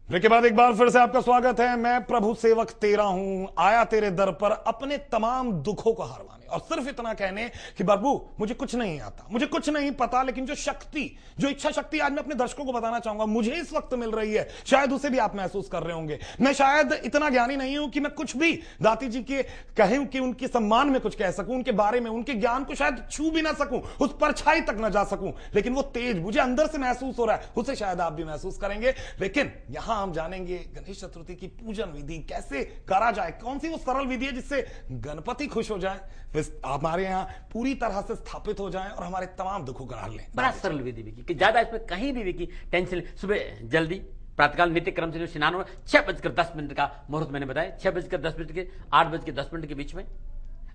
Break के बाद एक बार फिर से आपका स्वागत है। मैं प्रभु सेवक तेरा हूं, आया तेरे दर पर अपने तमाम दुखों को हारवाने, और सिर्फ इतना कहने कि बाबू मुझे कुछ नहीं आता, मुझे कुछ नहीं पता, लेकिन जो शक्ति, जो इच्छा शक्ति आज मैं अपने दर्शकों को बताना चाहूंगा मुझे इस वक्त मिल रही है, शायद उसे भी आप महसूस कर रहे होंगे। मैं शायद इतना ज्ञानी नहीं हूं कि मैं कुछ भी दाती जी के कहूं कि उनके सम्मान में कुछ कह सकूं, उनके बारे में, उनके ज्ञान को शायद छू भी ना सकूं, उस परछाई तक ना जा सकूं, लेकिन वो तेज मुझे अंदर से महसूस हो रहा है, उसे शायद आप भी महसूस करेंगे। लेकिन यहां हम जानेंगे गणेश चतुर्थी की पूजन विधि कैसे करा जाए, कौन सी वो सरल विधि है जिससे गणपति खुश हो जाए, हमारे यहाँ पूरी तरह से स्थापित हो जाए और हमारे तमाम दुखों को हर लें। बड़ा सरल विधि विकी कि ज्यादा इसमें कहीं भी विकी टेंशन। सुबह जल्दी प्रातःकाल नित्य क्रम से स्नान हो, 6:10 का मुहूर्त मैंने बताया, 6:10 के 8:10 के बीच में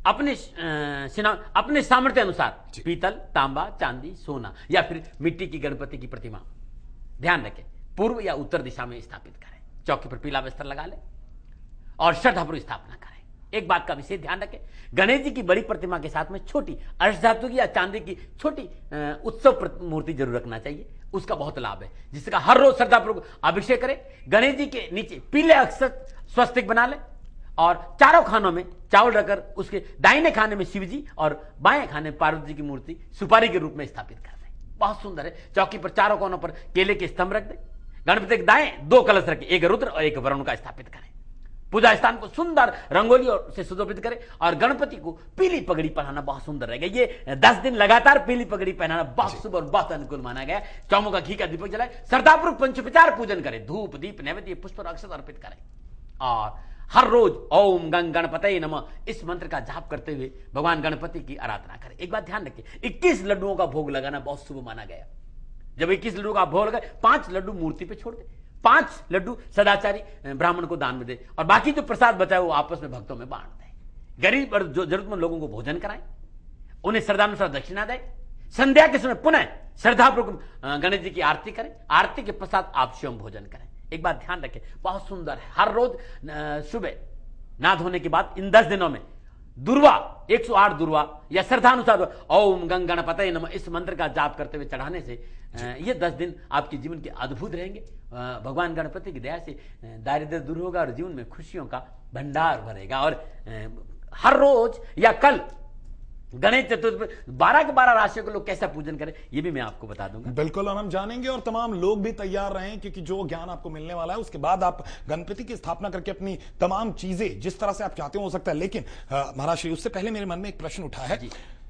अपने सामर्थ्य अनुसार पीतल, तांबा, चांदी, सोना या फिर मिट्टी की गणपति की प्रतिमा ध्यान रखें पूर्व या उत्तर दिशा में स्थापित करें। चौकी पर पीला वस्त्र लगा ले और श्रद्धापूर्वक स्थापना करें। एक बात का विशेष ध्यान रखें, गणेश जी की बड़ी प्रतिमा के साथ में छोटी अष्टधातु की या चांदी की छोटी उत्सव मूर्ति जरूर रखना चाहिए, उसका बहुत लाभ है, जिसका हर रोज श्रद्धापूर्वक अभिषेक करें। गणेश जी के नीचे पीले अक्षर स्वस्तिक बना ले और चारों खानों में चावल रखकर उसके दाहिने खाने में शिव जी और बाएं खाने में पार्वती जी की मूर्ति सुपारी के रूप में स्थापित कर दें। बहुत सुंदर है। चौकी पर चारों कोनों पर केले के स्तंभ रख दें। गणपति के दाएं 2 कलश रखें, एक रुद्र और एक वरुण का स्थापित करें। पूजा स्थान को सुंदर रंगोली से सुशोभित करें और गणपति को पीली पगड़ी पहनाना बहुत सुंदर रहेगा। ये 10 दिन लगातार पीली पगड़ी पहनाना बहुत शुभ और बहुत अनुकूल माना गया। चौमुखा घी का दीपक जलाए, श्रद्धापूर्वक पंचोपचार पूजन करें, धूप दीप नैवेद्य पुष्प और अक्षत अर्पित करें और हर रोज ओम गंग गणपतये नमः इस मंत्र का जाप करते हुए भगवान गणपति की आराधना करें। एक बात ध्यान रखिए, 21 लड्डुओं का भोग लगाना बहुत शुभ माना गया। जब 21 लड्डू का भोग लगाए, 5 लड्डू मूर्ति पे छोड़ दे, 5 लड्डू सदाचारी ब्राह्मण को दान में दे और बाकी जो प्रसाद बचा है वो आपस में भक्तों में बांट दे। गरीब और जो जरूरतमंद लोगों को भोजन कराएं, उन्हें श्रद्धानुसार दक्षिणा दें। संध्या के समय पुनः श्रद्धापूर्वक गणेश जी की आरती करें। आरती के पश्चात आप स्वयं भोजन करें। एक बात ध्यान रखें, बहुत सुंदर है, हर रोज सुबह ना धोने के बाद इन 10 दिनों में दुर्वा 108 दुर्वा या श्रद्धानुसार ओम गंग गणपतये नमः इस मंत्र का जाप करते हुए चढ़ाने से ये 10 दिन आपके जीवन के अद्भुत रहेंगे। भगवान गणपति की दया से दारिद्र्य दूर होगा और जीवन में खुशियों का भंडार भरेगा। और हर रोज या कल गणेश चतुर्थी 12 के 12 राशियों के लोग कैसा पूजन करें ये भी मैं आपको बता दूंगा। बिल्कुल, और हम जानेंगे और तमाम लोग भी तैयार रहें, क्योंकि जो ज्ञान आपको मिलने वाला है उसके बाद आप गणपति की स्थापना करके अपनी तमाम चीजें जिस तरह से आप चाहते हो सकता है। लेकिन महाराज श्री, उससे पहले मेरे मन में एक प्रश्न उठा है।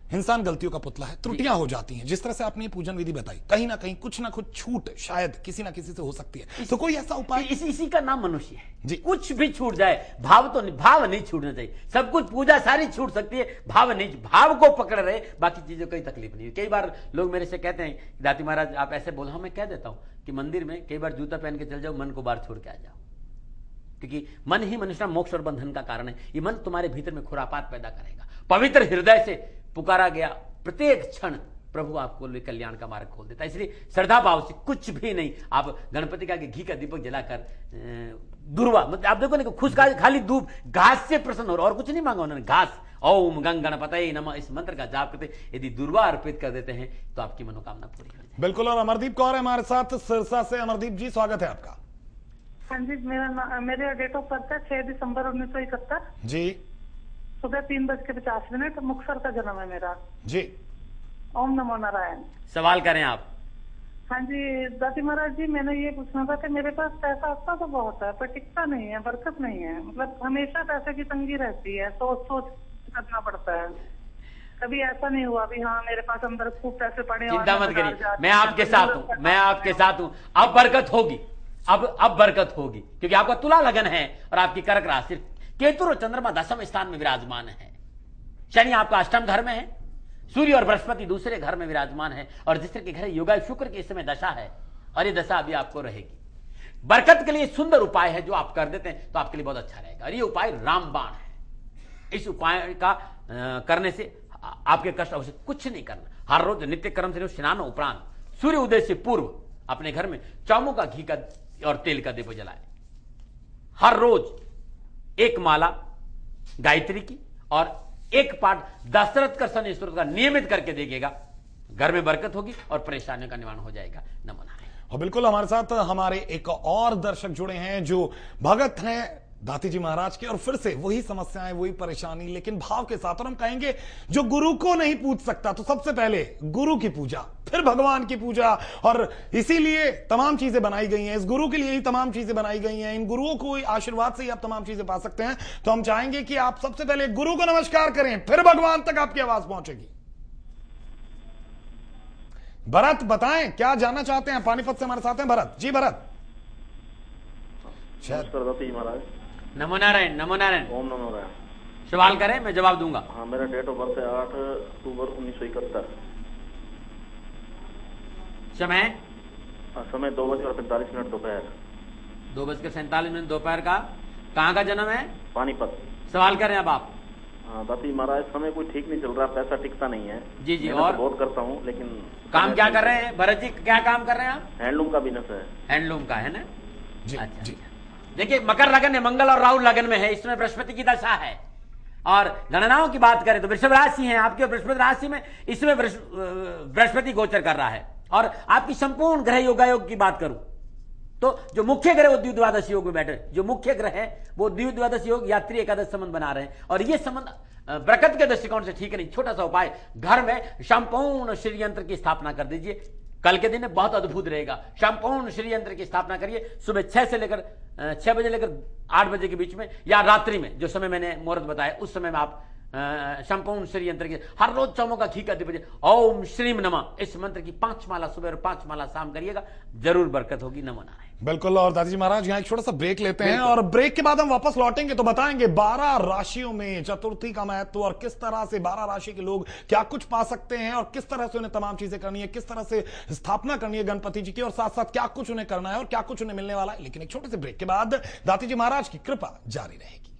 इंसान गलतियों का पुतला है, त्रुटियां हो जाती हैं। जिस तरह से आपने पूजन विधि बताई, कहीं ना कहीं कुछ ना कुछ छूट शायद किसी ना किसी से हो सकती है, तो कोई ऐसा उपाय? इसी का नाम मनुष्य है जी। कुछ भी छूट जाए, भाव नहीं छूटना चाहिए। सब कुछ पूजा सारी छूट सकती है, भाव नहीं, भाव को पकड़ रहे, बाकी चीजों कोई तकलीफ नहीं है। कई बार लोग मेरे से कहते हैं दाती महाराज आप ऐसे बोलो, मैं कह देता हूं कि मंदिर में कई बार जूता पहन के चल जाओ, मन को बाहर छोड़ के आ जाओ, क्योंकि मन ही मनुष्य मोक्ष और बंधन का कारण है। ये मन तुम्हारे भीतर में खुरापात पैदा करेगा। पवित्र हृदय से पुकारा गया प्रत्येक क्षण प्रभु आपको कल्याण का मार्ग खोल देता है। इसलिए श्रद्धा भाव से कुछ भी नहीं, आप गणपति का घी का दीपक जलाकर दुर्वा, मतलब आप देखो ना खुश खाली दूब घास से प्रसन्न हो, और कुछ नहीं मांगा उन्होंने, घास। ओम गंग गणपतये नमः इस मंत्र का जाप करते यदि दुर्वा अर्पित कर देते हैं तो आपकी मनोकामना पूरी हो जाए। बिल्कुल, और अमरदीप कौर है हमारे साथ सिरसा से। अमरदीप जी, स्वागत है आपका। हाँ जी, मेरा डेट ऑफ बर्थ है 6 दिसंबर 1971 जी। सुबह 3:50 मुक्तसर का जन्म है मेरा जी। ओम नमो नारायण। सवाल करें आप। हाँ जी दादी महाराज जी, मैंने ये पूछना था कि मेरे पास पैसा आता तो बहुत है पर टिकता नहीं है, बरकत नहीं है, मतलब हमेशा पैसे की तंगी रहती है, सोच करना पड़ता है। कभी ऐसा नहीं हुआ भी हाँ मेरे पास अंदर खूब पैसे पड़े। चिंता मत करिए, मैं आपके साथ हूँ, मैं आपके साथ हूँ। अब बरकत होगी, अब बरकत होगी, क्योंकि आपका तुला लगन है और आपकी कर्क राशि, केतु और चंद्रमा 10वें स्थान में विराजमान है, शनि आपका 8वें घर में है, सूर्य और बृहस्पति दूसरे घर में विराजमान है, और जिसके के घर योगा शुक्र की इस समय दशा है, और ये दशा अभी आपको रहेगी। बरकत के लिए सुंदर उपाय है जो आप कर देते हैं तो आपके लिए बहुत अच्छा रहेगा, और ये उपाय रामबाण है। इस उपाय का करने से आपके कष्ट अवश्य कुछ नहीं करना। हर रोज नित्य कर्म से स्नान उपरांत सूर्य उदय से पूर्व अपने घर में चौमुखा घी का और तेल का दीपक जलाए। हर रोज एक माला गायत्री की और एक पाठ दशरथ का स्तोत्र का नियमित करके देखिएगा, घर में बरकत होगी और परेशानियों का निवारण हो जाएगा। नमो नारायण। और बिल्कुल हमारे साथ हमारे एक और दर्शक जुड़े हैं जो भगत हैं दाती जी महाराज के, और फिर से वही समस्याएं, वही परेशानी, लेकिन भाव के साथ। और हम कहेंगे जो गुरु को नहीं पूज सकता तो सबसे पहले गुरु की पूजा, फिर भगवान की पूजा, और इसीलिए तमाम चीजें बनाई गई हैं, इस गुरु के लिए ही तमाम चीजें बनाई गई हैं। इन गुरुओं को आशीर्वाद से ही आप तमाम चीजें पा सकते हैं। तो हम चाहेंगे कि आप सबसे पहले गुरु को नमस्कार करें, फिर भगवान तक आपकी आवाज पहुंचेगी। भरत बताएं क्या जानना चाहते हैं? पानीपत से हमारे साथ हैं भरत जी। भरत महाराज, नमो नारायण, नमो नारायण, ओम नमो नारायण। सवाल करें, मैं जवाब दूंगा। हाँ, मेरा डेट ऑफ बर्थ है 8 अक्टूबर 1971। समय? समय 2:45 दोपहर। 2:47 दोपहर का। कहाँ का जन्म है? पानीपत। सवाल करें अब आप। हाँ दाती महाराज, समय कोई ठीक नहीं चल रहा, पैसा टिकता नहीं है। जी जी। और और बहुत करता हूँ, लेकिन काम क्या कर रहे हैं भरत जी? क्या काम कर रहे हैं आप? हैंडलूम का बिजनेस है। हैंडलूम का है ना? जी, अच्छा जी। देखिए, मकर लगन है, मंगल और राहु लगन में है, इसमें बृहस्पति की दशा है। और गणनाओं की बात करें तो वृषभ राशि है आपकी, और बृहस्पति राशि में इसमें बृहस्पति गोचर कर रहा है। और आपकी संपूर्ण ग्रह योगायोग की बात करूं तो जो मुख्य ग्रह वो द्विद्वादश योग में बैठे, जो मुख्य ग्रह है वो द्विद्वादश योग यात्री एकादश संबंध बना रहे हैं। और ये संबंध बरकत के दृष्टिकोण से ठीक नहीं। छोटा सा उपाय, घर में संपूर्ण श्री यंत्र की स्थापना कर दीजिए। कल के दिन बहुत अद्भुत रहेगा। संपूर्ण श्री यंत्र की स्थापना करिए सुबह 6 बजे लेकर 8 बजे के बीच में, या रात्रि में, जो समय मैंने मुहूर्त बताया उस समय में आप संपूर्ण श्री यंत्र की हर रोज चौमों का घी का दीप बजे ओम श्रीम नमः, इस मंत्र की 5 माला सुबह और 5 माला शाम करिएगा, जरूर बरकत होगी। नमो नारायण। बिल्कुल। और दादी जी महाराज यहाँ एक छोटा सा ब्रेक लेते हैं, और ब्रेक के बाद हम वापस लौटेंगे तो बताएंगे 12 राशियों में चतुर्थी का महत्व, और किस तरह से 12 राशि के लोग क्या कुछ पा सकते हैं, और किस तरह से उन्हें तमाम चीजें करनी है, किस तरह से स्थापना करनी है गणपति जी की, और साथ साथ क्या कुछ उन्हें करना है और क्या कुछ उन्हें मिलने वाला है। लेकिन एक छोटे से ब्रेक के बाद दाती जी महाराज की कृपा जारी रहेगी।